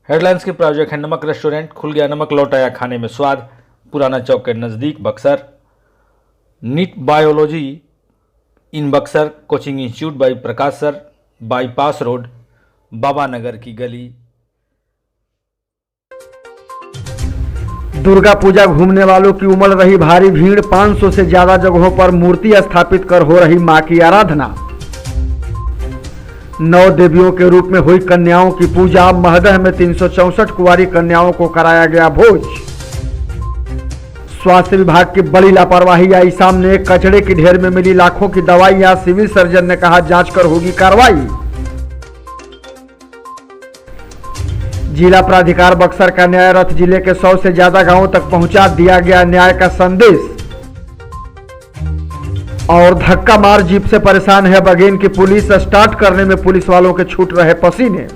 Headlines के प्रायोजक हैं नमक रेस्टोरेंट, खुल गया नमक लौटाया खाने में स्वाद, पुराना चौक के नज़दीक Buxar. NEET biology in Buxar, coaching institute by Prakash sir, bypass road, Baba Nagar की गली। दुर्गा पूजा घूमने वालों की उमड़ रही भारी भीड़, 500 से ज्यादा जगहों पर मूर्ति स्थापित कर हो रही मां की आराधना। 9 देवियों के रूप में हुई कन्याओं की पूजा, महदह में 364 कुंवारी कन्याओं को कराया गया भोज। स्वास्थ्य विभाग की बड़ी लापरवाही आई सामने, कचड़े की ढेर में मिली लाखों की दवाइयां, सिविल सर्जन ने कहा जांच कर होगी कार्रवाई। जिला प्राधिकार बक्सर का न्याय रथ जिले के 100 से ज्यादा गांवों तक पहुंचा, दिया गया न्याय का संदेश। और धक्का मार जीप से परेशान है बगेन की पुलिस, स्टार्ट करने में पुलिस वालों के छूट रहे पसीने।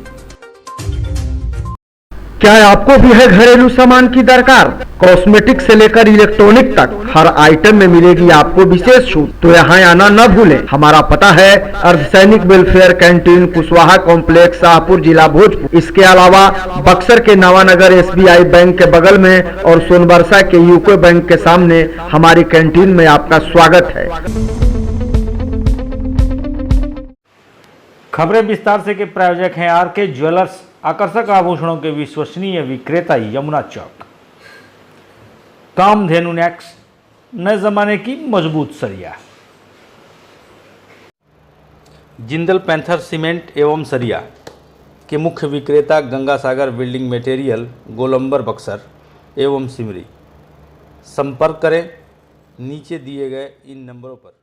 क्या आपको भी है घरेलू सामान की दरकार? कॉस्मेटिक से लेकर इलेक्ट्रॉनिक तक हर आइटम में मिलेगी आपको विशेष छूट, तो यहाँ आना न भूलें। हमारा पता है अर्धसैनिक welfare canteen, Kushwaha complex, Shahpur, जिला भोजपुर। इसके अलावा बक्सर के नवानगर SBI बैंक के बगल में और सोनबरसा के यूको बैंक के सामने हमारी कैंटीन में आपका स्वागत है। खबरें विस्तार से के प्रायोजक हैं RK ज्वेलर्स, आकर्षक आभूषणों के विश्वसनीय विक्रेता, यमुना चौक। कामधेनु नेक्स्ट, नए जमाने की मजबूत सरिया। जिंदल पैंथर सीमेंट एवं सरिया के मुख्य विक्रेता गंगा सागर बिल्डिंग मटेरियल, गोलंबर बक्सर एवं सिमरी। संपर्क करें नीचे दिए गए इन नंबरों पर।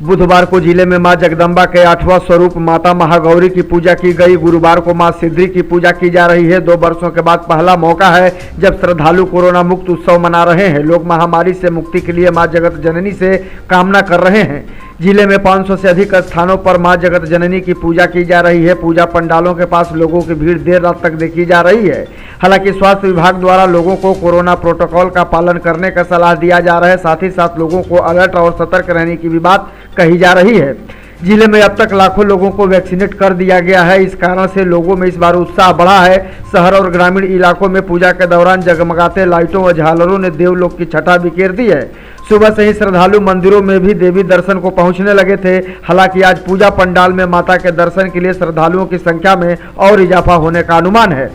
बुधवार को जिले में मां जगदम्बा के 8वां स्वरूप माता महागौरी की पूजा की गई। गुरुवार को मां सिद्धि की पूजा की जा रही है। 2 वर्षों के बाद पहला मौका है जब श्रद्धालु कोरोना मुक्त उत्सव मना रहे हैं। लोग महामारी से मुक्ति के लिए मां जगत जननी से कामना कर रहे हैं। जिले में 500 से अधिक स्थानों पर मां जगत जननी की पूजा की जा रही है। पूजा पंडालों के पास लोगों की भीड़ देर रात तक देखी जा रही है। हालांकि स्वास्थ्य विभाग द्वारा लोगों को कोरोना प्रोटोकॉल का पालन करने का सलाह दिया जा रहा है। साथ ही साथ लोगों को अलर्ट और सतर्क रहने की भी बात कही जा रही है। जिले में अब तक लाखों लोगों को वैक्सीनेट कर दिया गया है। इस कारण से लोगों में इस बार उत्साह बढ़ा है। शहर और ग्रामीण इलाकों में पूजा के दौरान जगमगाते लाइटों व झालरों ने देवलोक की छटा बिखेर दी है। सुबह से ही श्रद्धालु मंदिरों में भी देवी दर्शन को पहुंचने लगे थे। हालांकि आज पूजा पंडाल में माता के दर्शन के लिए श्रद्धालुओं की संख्या में और इजाफा होने का अनुमान है।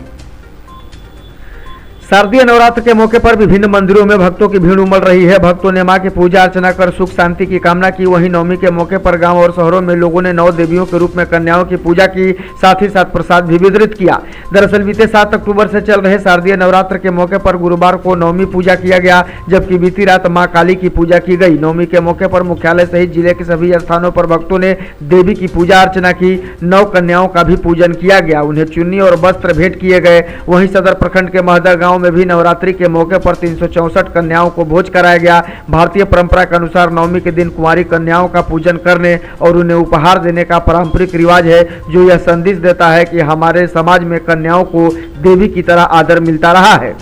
शारदीय नवरात्र के मौके पर विभिन्न मंदिरों में भक्तों की भीड़ उमड़ रही है। भक्तों ने मां की पूजा अर्चना कर सुख शांति की कामना की। वहीं नवमी के मौके पर गांव और शहरों में लोगों ने 9 देवियों के रूप में कन्याओं की पूजा की, साथ ही साथ प्रसाद भी वितरित किया। दरअसल बीते 7 अक्टूबर से चल रहे शारदीय नवरात्र के मौके पर गुरुवार को नवमी पूजा किया गया, जबकि बीती रात मां काली की पूजा की गई। नवमी के मौके पर मुख्यालय सहित जिले के सभी स्थानों पर भक्तों ने देवी की पूजा अर्चना की। 9 कन्याओं का भी पूजन किया गया, उन्हें चुन्नी और वस्त्र भेंट किए गए। वहीं सदर प्रखंड के महदह गांव में भी नवरात्रि के मौके पर 364 कन्याओं को भोज कराया गया। भारतीय परंपरा के अनुसार नवमी के दिन कुंवारी कन्याओं का पूजन करने और उन्हें उपहार देने का पारंपरिक रिवाज है, जो यह संदेश देता है कि हमारे समाज में कन्याओं को देवी की तरह आदर मिलता रहा है।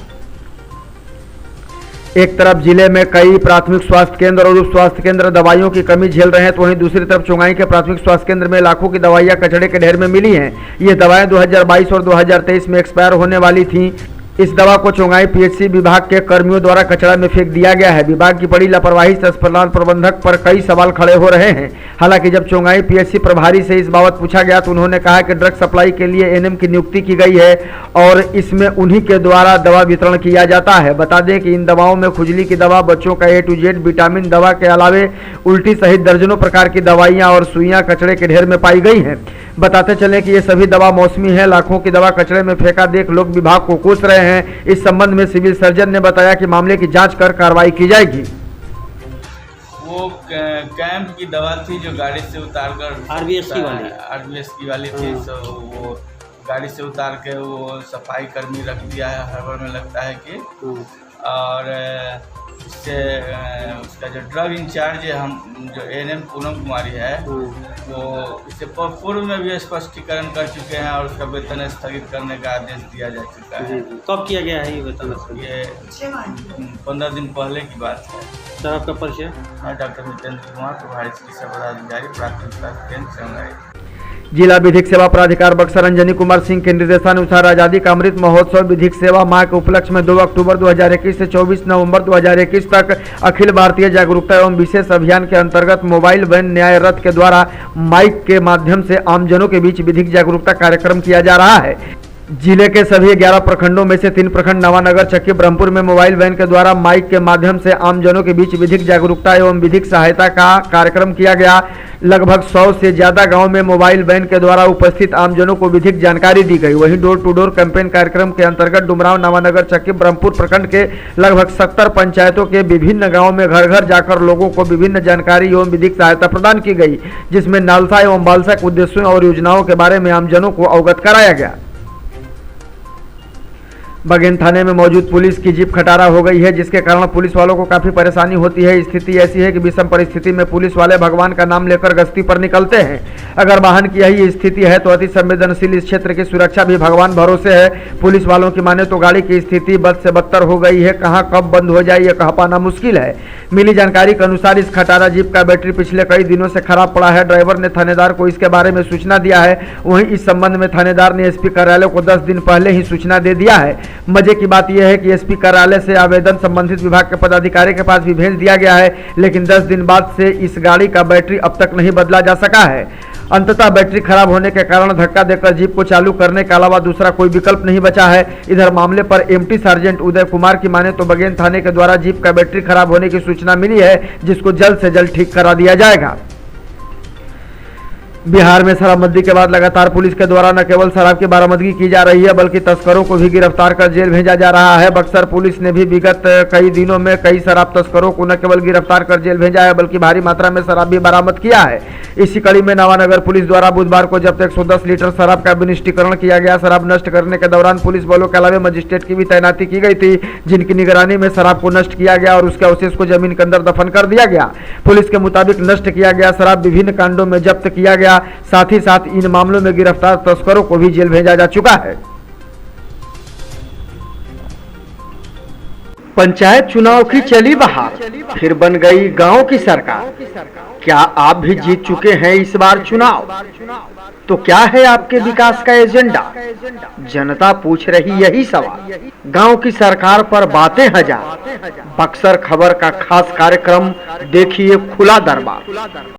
एक तरफ जिले में कई प्राथमिक स्वास्थ्य केंद्र और उप स्वास्थ्य केंद्र दवाइयों की कमी झेल रहे हैं, तो वहीं दूसरी तरफ चुंगाई के प्राथमिक स्वास्थ्य केंद्र में लाखों की दवाइयां कचड़े के ढेर में मिली हैं। ये दवाएं 2022 और 2023 में एक्सपायर होने वाली थीं। इस दवा को चुंगाई PHC विभाग के कर्मियों द्वारा कचरा में फेंक दिया गया है। विभाग की बड़ी लापरवाही से अस्पताल प्रबंधक पर कई सवाल खड़े हो रहे हैं। हालांकि जब चुंगाई PHC प्रभारी से इस बाबत पूछा गया तो उन्होंने कहा कि ड्रग सप्लाई के लिए NM की नियुक्ति की गई है और इसमें उन्हीं के द्वारा दवा वितरण किया जाता है। बता दें कि इन दवाओं में खुजली की दवा, बच्चों का A to Z विटामिन दवा के अलावे उल्टी सहित दर्जनों प्रकार की दवाइयाँ और सुइयाँ कचड़े के ढेर में पाई गई हैं। बताते चलें कि ये सभी दवा मौसमी है। लाखों की दवा कचरे में फेंका देख लोग विभाग को कोस रहे हैं। इस संबंध में सिविल सर्जन ने बताया कि मामले की जांच कर कार्रवाई की जाएगी। वो कैंप की दवा थी जो गाड़ी से उतार कर RBS की वाली थी। तो वो गाड़ी से उतार के वो सफाई कर्मी रख दिया है। हड़बड़ में लगता है कि और इससे उसका जो ड्रग इंचार्ज है, हम जो NM पूनम कुमारी है, वो इससे पूर्व में भी स्पष्टीकरण कर चुके हैं और उसका वेतन स्थगित करने का आदेश दिया जा चुका है। कब किया गया है ये वेतन? ये 15 दिन पहले की बात है। सर आपका परिचय? मैं डॉक्टर मितेंद्र कुमार, प्रभारी चिकित्सा पदाधिकारी, प्राथमिक स्वास्थ्य केंद्र संगाई। जिला विधिक सेवा प्राधिकार बक्सर अंजनी कुमार सिंह के निर्देशानुसार आजादी का अमृत महोत्सव विधिक सेवा माह के उपलक्ष्य में 2 अक्टूबर 2021 से 24 नवंबर 2021 तक अखिल भारतीय जागरूकता एवं विशेष अभियान के अंतर्गत मोबाइल वैन न्याय रथ के द्वारा माइक के माध्यम से आमजनों के बीच विधिक जागरूकता कार्यक्रम किया जा रहा है। जिले के सभी 11 प्रखंडों में से 3 प्रखंड नवानगर, चक्की, ब्रह्मपुर में मोबाइल वैन के द्वारा माइक के माध्यम से आमजनों के बीच विधिक जागरूकता एवं विधिक सहायता का कार्यक्रम किया गया। लगभग 100 से ज्यादा गांव में मोबाइल वैन के द्वारा उपस्थित आमजनों को विधिक जानकारी दी गई। वहीं डोर टू डोर कैंपेन कार्यक्रम के अंतर्गत डुमरांव, नवानगर, चक्की, ब्रह्मपुर प्रखंड के लगभग 70 पंचायतों के विभिन्न गाँव में घर घर जाकर लोगों को विभिन्न जानकारी एवं विधिक सहायता प्रदान की गई, जिसमें नालसा एवं बालसा के उद्देश्यों और योजनाओं के बारे में आमजनों को अवगत कराया गया। बगेन थाने में मौजूद पुलिस की जीप खटारा हो गई है, जिसके कारण पुलिस वालों को काफी परेशानी होती है। स्थिति ऐसी है कि विषम परिस्थिति में पुलिस वाले भगवान का नाम लेकर गश्ती पर निकलते हैं। अगर वाहन की यही स्थिति है तो अति संवेदनशील इस क्षेत्र की सुरक्षा भी भगवान भरोसे है। पुलिस वालों की माने तो गाड़ी की स्थिति बद से बदतर हो गई है, कहाँ कब बंद हो जाए यह कह पाना मुश्किल है। मिली जानकारी के अनुसार इस खटारा जीप का बैटरी पिछले कई दिनों से खराब पड़ा है। ड्राइवर ने थानेदार को इसके बारे में सूचना दिया है। वहीं इस संबंध में थानेदार ने एसपी कार्यालय को 10 दिन पहले ही सूचना दे दिया है। मजे की बात यह है कि एसपी कार्यालय से आवेदन संबंधित विभाग के पदाधिकारी के पास भी भेज दिया गया है, लेकिन 10 दिन बाद से इस गाड़ी का बैटरी अब तक नहीं बदला जा सका है। अंततः बैटरी खराब होने के कारण धक्का देकर जीप को चालू करने के अलावा दूसरा कोई विकल्प नहीं बचा है। इधर मामले पर एमटी सार्जेंट उदय कुमार की माने तो बगेन थाने के द्वारा जीप का बैटरी खराब होने की सूचना मिली है, जिसको जल्द से जल्द ठीक करा दिया जाएगा। बिहार में शराबबंदी के बाद लगातार पुलिस के द्वारा न केवल शराब की बरामदगी की जा रही है, बल्कि तस्करों को भी गिरफ्तार कर जेल भेजा जा रहा है। बक्सर पुलिस ने भी विगत कई दिनों में कई शराब तस्करों को न केवल गिरफ्तार कर जेल भेजा है, बल्कि भारी मात्रा में शराब भी बरामद किया है। इसी कड़ी में नवानगर पुलिस द्वारा बुधवार को जब्त 110 लीटर शराब का विनिष्टीकरण किया गया। शराब नष्ट करने के दौरान पुलिस बलों के अलावा मजिस्ट्रेट की भी तैनाती की गई थी, जिनकी निगरानी में शराब को नष्ट किया गया और उसके अवशेष को जमीन के अंदर दफन कर दिया गया। पुलिस के मुताबिक नष्ट किया गया शराब विभिन्न कांडों में जब्त किया गया। साथ ही साथ इन मामलों में गिरफ्तार तस्करों को भी जेल भेजा जा चुका है। पंचायत चुनाव की चली बहार, फिर बन गई गांव की सरकार। क्या आप भी जीत चुके हैं इस बार चुनाव? तो क्या है आपके विकास का एजेंडा? जनता पूछ रही यही सवाल। गांव की सरकार पर बातें हजार। बक्सर खबर का खास कार्यक्रम देखिए खुला दरबार।